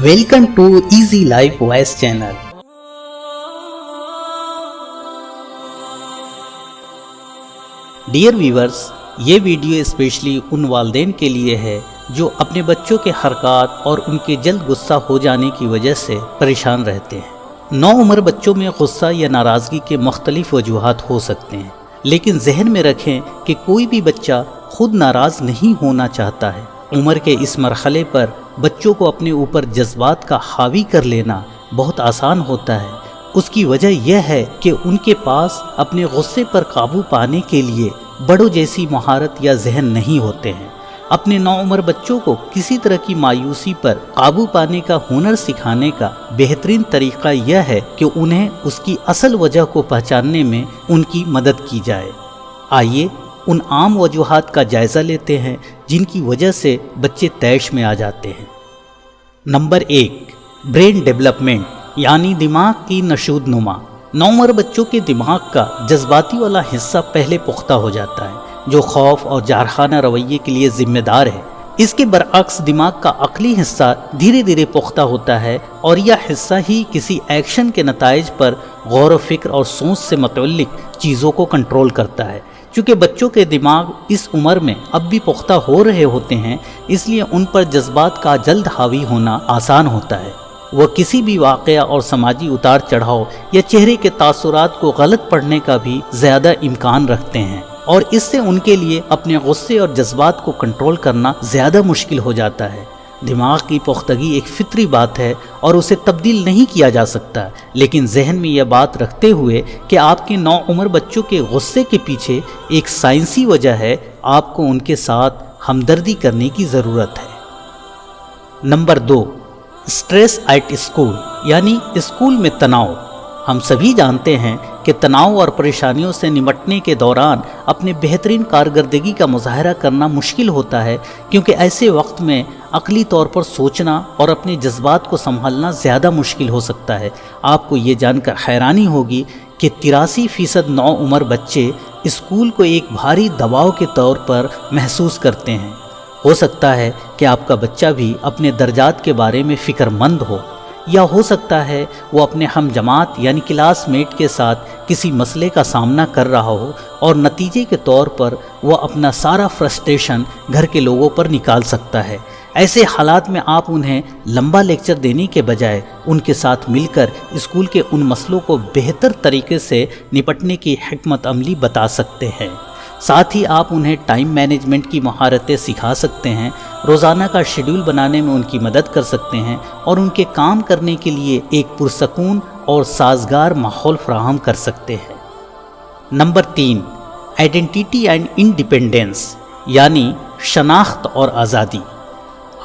Welcome to Easy Life Voice channel. Dear viewers, ये video specially उन वालिदैन के लिए है जो अपने बच्चों के हरकत और उनके जल्द गुस्सा हो जाने की वजह से परेशान रहते हैं। नौउम्र बच्चों में गुस्सा या नाराज़गी के मुख्तलिफ वजूहात हो सकते हैं, लेकिन जहन में रखें कि कोई भी बच्चा खुद नाराज़ नहीं होना चाहता है। उम्र के इस मरहले पर बच्चों को अपने ऊपर जज्बात का हावी कर लेना बहुत आसान होता है। उसकी वजह यह है कि उनके पास अपने गुस्से पर काबू पाने के लिए बड़ों जैसी महारत या जहन नहीं होते हैं। अपने नौउम्र बच्चों को किसी तरह की मायूसी पर काबू पाने का हुनर सिखाने का बेहतरीन तरीका यह है कि उन्हें उसकी असल वजह को पहचानने में उनकी मदद की जाए। आइए उन आम वजूहात का जायज़ा लेते हैं जिनकी वजह से बच्चे तैश में आ जाते हैं। नंबर 1, ब्रेन डेवलपमेंट यानी दिमाग की नशूदनुमा। नौउम्र बच्चों के दिमाग का जज्बाती वाला हिस्सा पहले पुख्ता हो जाता है, जो खौफ और जारखाना रवैये के लिए जिम्मेदार है। इसके बरअक्स दिमाग का अक्ली हिस्सा धीरे धीरे पुख्ता होता है और यह हिस्सा ही किसी एक्शन के नताइज पर गौर व फिक्र और सोच से मुतल्लिक चीज़ों को कंट्रोल करता है। चूँकि बच्चों के दिमाग इस उम्र में अब भी पुख्ता हो रहे होते हैं, इसलिए उन पर जज्बात का जल्द हावी होना आसान होता है। वह किसी भी वाक़या और समाजी उतार चढ़ाव या चेहरे के तासुरात को गलत पढ़ने का भी ज़्यादा इम्कान रखते हैं और इससे उनके लिए अपने गुस्से और जज्बात को कंट्रोल करना ज़्यादा मुश्किल हो जाता है। दिमाग की पुख्तगी एक फितरी बात है और उसे तब्दील नहीं किया जा सकता, लेकिन जहन में यह बात रखते हुए कि आपके नौउम्र बच्चों के गुस्से के पीछे एक साइंसी वजह है, आपको उनके साथ हमदर्दी करने की ज़रूरत है। नंबर 2, स्ट्रेस एट स्कूल यानी स्कूल में तनाव। हम सभी जानते हैं कि तनाव और परेशानियों से निपटने के दौरान अपने बेहतरीन कारकर्दगी का मुजाहरा करना मुश्किल होता है, क्योंकि ऐसे वक्त में अक़ली तौर पर सोचना और अपने जज्बात को संभालना ज़्यादा मुश्किल हो सकता है। आपको ये जानकर हैरानी होगी कि 83% नौउम्र बच्चे स्कूल को एक भारी दबाव के तौर पर महसूस करते हैं। हो सकता है कि आपका बच्चा भी अपने दर्जात के बारे में फ़िक्रमंद हो, या हो सकता है वो अपने हम जमात यानी क्लासमेट के साथ किसी मसले का सामना कर रहा हो और नतीजे के तौर पर वह अपना सारा फ्रस्ट्रेशन घर के लोगों पर निकाल सकता है। ऐसे हालात में आप उन्हें लंबा लेक्चर देने के बजाय उनके साथ मिलकर स्कूल के उन मसलों को बेहतर तरीके से निपटने की हिकमत अमली बता सकते हैं। साथ ही आप उन्हें टाइम मैनेजमेंट की महारतें सिखा सकते हैं, रोज़ाना का शेड्यूल बनाने में उनकी मदद कर सकते हैं और उनके काम करने के लिए एक पुरसकून और साजगार माहौल फराहम कर सकते हैं। नंबर 3, आइडेंटिटी एंड इंडिपेंडेंस यानी शनाख्त और आज़ादी।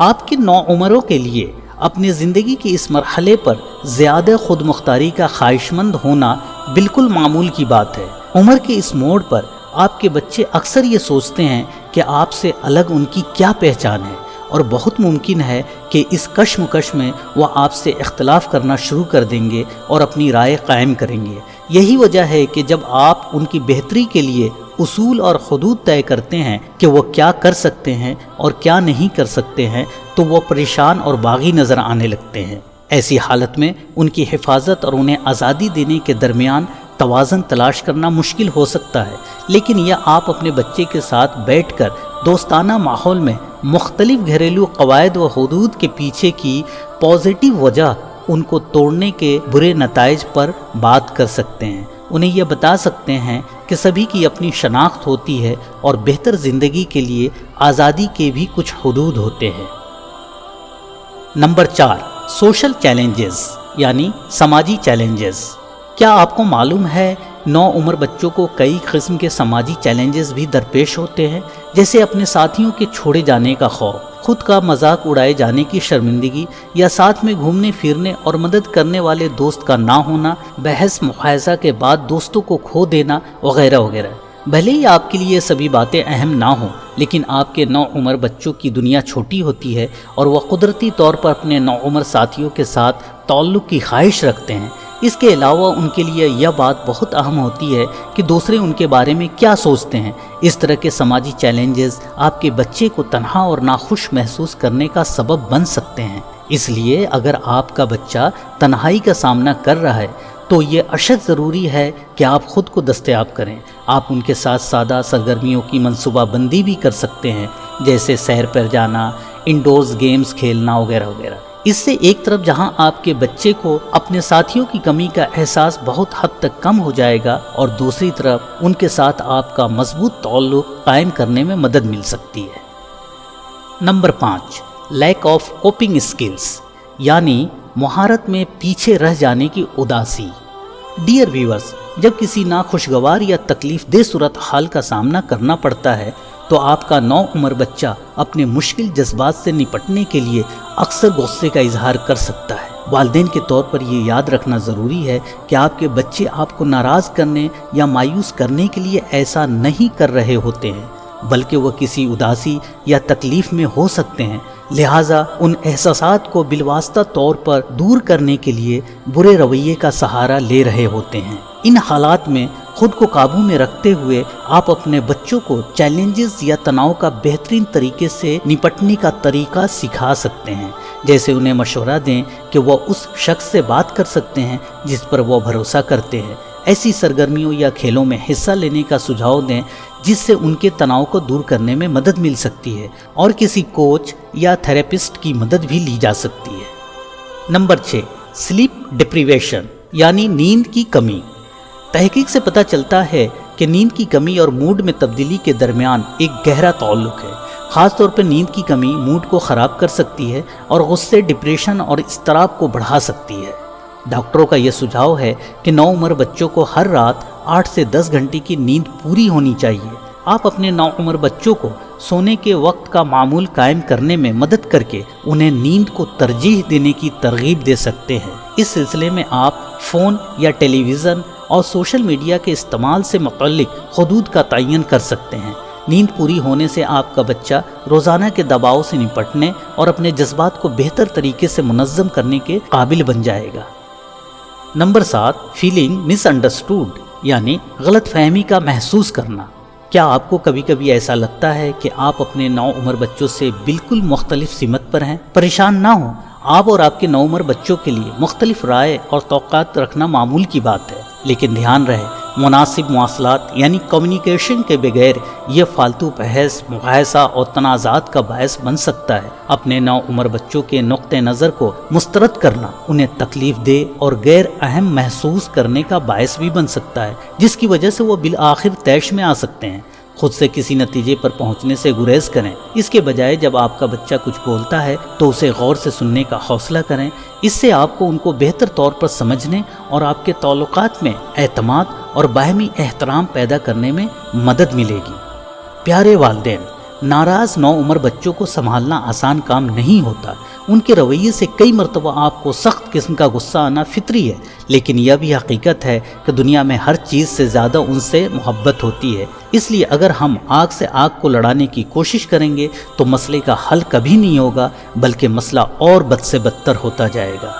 आपके नौउम्रों के लिए अपनी ज़िंदगी के इस मरहले पर ज़्यादा खुद मुख्तारी का ख्वाहिशमंद होना बिल्कुल मामूल की बात है। उम्र के इस मोड़ पर आपके बच्चे अक्सर ये सोचते हैं कि आपसे अलग उनकी क्या पहचान है, और बहुत मुमकिन है कि इस कश्मकश में वह आपसे इख्तलाफ करना शुरू कर देंगे और अपनी राय कायम करेंगे। यही वजह है कि जब आप उनकी बेहतरी के लिए उसूल और हदूद तय करते हैं कि वह क्या कर सकते हैं और क्या नहीं कर सकते हैं, तो वह परेशान और बागी नज़र आने लगते हैं। ऐसी हालत में उनकी हिफाजत और उन्हें आज़ादी देने के दरमियान तवाज़न तलाश करना मुश्किल हो सकता है, लेकिन यह आप अपने बच्चे के साथ बैठकर दोस्ताना माहौल में मुख्तलिफ घरेलू क़वायद व हदूद के पीछे की पॉजिटिव वजह उनको तोड़ने के बुरे नताइज पर बात कर सकते हैं। उन्हें यह बता सकते हैं कि सभी की अपनी शनाख्त होती है और बेहतर ज़िंदगी के लिए आज़ादी के भी कुछ हदूद होते हैं। नंबर 4, सोशल चैलेंजेस यानी समाजी चैलेंजेस। क्या आपको मालूम है नौउम्र बच्चों को कई किस्म के समाजी चैलेंजेस भी दरपेश होते हैं, जैसे अपने साथियों के छोड़े जाने का खौफ, खुद का मजाक उड़ाए जाने की शर्मिंदगी, या साथ में घूमने फिरने और मदद करने वाले दोस्त का ना होना, बहस मुहाज़ा के बाद दोस्तों को खो देना वगैरह वगैरह। भले ही आपके लिए सभी बातें अहम ना हों, लेकिन आपके नौउम्र बच्चों की दुनिया छोटी होती है और वह कुदरती तौर पर अपने नौउम्र साथियों के साथ ताल्लुक़ की ख्वाहिश रखते हैं। اس کے علاوہ ان کے لیے یہ بات بہت اہم ہوتی ہے کہ دوسرے ان کے بارے میں کیا سوچتے ہیں۔ اس طرح کے سماجی چیلنجز آپ کے بچے کو تنہا اور ناخوش محسوس کرنے کا سبب بن سکتے ہیں۔ اس لیے اگر آپ کا بچہ تنہائی کا سامنا کر رہا ہے تو یہ اشد ضروری ہے کہ آپ خود کو دستیاب کریں۔ آپ ان کے ساتھ سادہ سرگرمیوں کی منصوبہ بندی بھی کر سکتے ہیں، جیسے سیر پر جانا، انڈورز گیمز کھیلنا وغیرہ وغیرہ۔ اس سے ایک طرف جہاں آپ کے بچے کو اپنے ساتھیوں کی کمی کا احساس بہت حد تک کم ہو جائے گا، اور دوسری طرف ان کے ساتھ آپ کا مضبوط تعلق قائم کرنے میں مدد مل سکتی ہے۔ Number 5، lack of coping skills, یعنی مہارت میں پیچھے رہ جانے کی اداسی۔ ڈیئر ویورز، جب کسی ناخوشگوار یا تکلیف دہ صورتحال کا سامنا کرنا پڑتا ہے تو آپ کا نوعمر بچہ اپنے مشکل جذبات سے نپٹنے کے لیے اکثر غصے کا اظہار کر سکتا ہے۔ والدین کے طور پر یہ یاد رکھنا ضروری ہے کہ آپ کے بچے آپ کو ناراض کرنے یا مایوس کرنے کے لیے ایسا نہیں کر رہے ہوتے ہیں، بلکہ وہ کسی اداسی یا تکلیف میں ہو سکتے ہیں۔ لہٰذا ان احساسات کو بالواسطہ طور پر دور کرنے کے لیے برے رویے کا سہارا لے رہے ہوتے ہیں۔ ان حالات میں خود کو قابو میں رکھتے ہوئے آپ اپنے بچوں کو چیلنجز یا تناؤ کا بہترین طریقے سے نپٹنے کا طریقہ سکھا سکتے ہیں، جیسے انہیں مشورہ دیں کہ وہ اس شخص سے بات کر سکتے ہیں جس پر وہ بھروسہ کرتے ہیں۔ ایسی سرگرمیوں یا کھیلوں میں حصہ لینے کا سجھاؤ دیں جس سے ان کے تناؤ کو دور کرنے میں مدد مل سکتی ہے، اور کسی کوچ یا تھراپسٹ کی مدد بھی لی جا سکتی ہے۔ نمبر 6، سلیپ ڈپریویشن، یعنی نیند کی کمی۔ تحقیق سے پتہ چلتا ہے کہ نیند کی کمی اور موڈ میں تبدیلی کے درمیان ایک گہرا تعلق ہے۔ خاص طور پر نیند کی کمی موڈ کو خراب کر سکتی ہے اور غصے، ڈپریشن اور اضطراب کو بڑھا سکتی ہے۔ ڈاکٹروں کا یہ سجھاؤ ہے کہ نوعمر بچوں کو ہر رات 8 سے 10 گھنٹے کی نیند پوری ہونی چاہیے۔ آپ اپنے نوعمر بچوں کو سونے کے وقت کا معمول قائم کرنے میں مدد کر کے انہیں نیند کو ترجیح دینے کی ترغیب دے سکتے ہیں۔ اس سلسلے میں آپ فون یا ٹیلی ویژن اور سوشل میڈیا کے استعمال سے متعلق حدود کا تعین کر سکتے ہیں۔ نیند پوری ہونے سے آپ کا بچہ روزانہ کے دباؤ سے نپٹنے اور اپنے جذبات کو بہتر طریقے سے منظم کرنے کے قابل بن جائے گا۔ نمبر 7، فیلنگ مس انڈرسٹوڈ، یعنی غلط فہمی کا محسوس کرنا۔ کیا آپ کو کبھی کبھی ایسا لگتا ہے کہ آپ اپنے نوعمر بچوں سے بالکل مختلف سمت پر ہیں؟ پریشان نہ ہوں، آپ اور آپ کے نوعمر بچوں کے لیے مختلف رائے اور توقعات رکھنا معمول کی بات ہے، لیکن دھیان رہے مناسب مواصلات یعنی کمیونیکیشن کے بغیر یہ فالتو بحث، مباحثہ اور تنازعات کا باعث بن سکتا ہے۔ اپنے نوعمر بچوں کے نقطہ نظر کو مسترد کرنا انہیں تکلیف دہ اور غیر اہم محسوس کرنے کا باعث بھی بن سکتا ہے، جس کی وجہ سے وہ بالآخر طیش میں آ سکتے ہیں۔ خود سے کسی نتیجے پر پہنچنے سے گریز کریں، اس کے بجائے جب آپ کا بچہ کچھ بولتا ہے تو اسے غور سے سننے کا حوصلہ کریں۔ اس سے آپ کو ان کو بہتر طور پر سمجھنے اور آپ کے تعلقات میں اعتماد اور باہمی احترام پیدا کرنے میں مدد ملے گی۔ پیارے والدین، ناراض نوعمر بچوں کو سنبھالنا آسان کام نہیں ہوتا۔ ان کے رویے سے کئی مرتبہ آپ کو سخت قسم کا غصہ آنا فطری ہے، لیکن یہ بھی حقیقت ہے کہ دنیا میں ہر چیز سے زیادہ ان سے محبت ہوتی ہے۔ اس لیے اگر ہم آگ سے آگ کو لڑانے کی کوشش کریں گے تو مسئلے کا حل کبھی نہیں ہوگا، بلکہ مسئلہ اور بد سے بدتر ہوتا جائے گا۔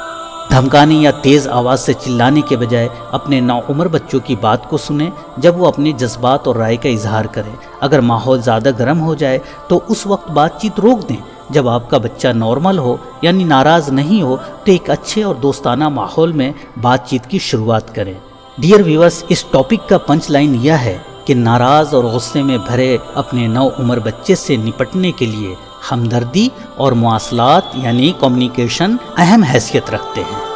دھمکانے یا تیز آواز سے چلانے کے بجائے اپنے نوعمر بچوں کی بات کو سنیں جب وہ اپنے جذبات اور رائے کا اظہار کریں۔ اگر ماحول زیادہ گرم ہو جائے تو اس وقت بات چیت روک دیں۔ جب آپ کا بچہ نارمل ہو یعنی ناراض نہیں ہو تو ایک اچھے اور دوستانہ ماحول میں بات چیت کی شروعات کریں۔ ڈیئر ویورز، اس ٹاپک کا پنچ لائن یہ ہے کہ ناراض اور غصے میں بھرے اپنے نوعمر بچے سے نپٹنے کے لیے ہمدردی اور مواصلات یعنی کمیونیکیشن اہم حیثیت رکھتے ہیں۔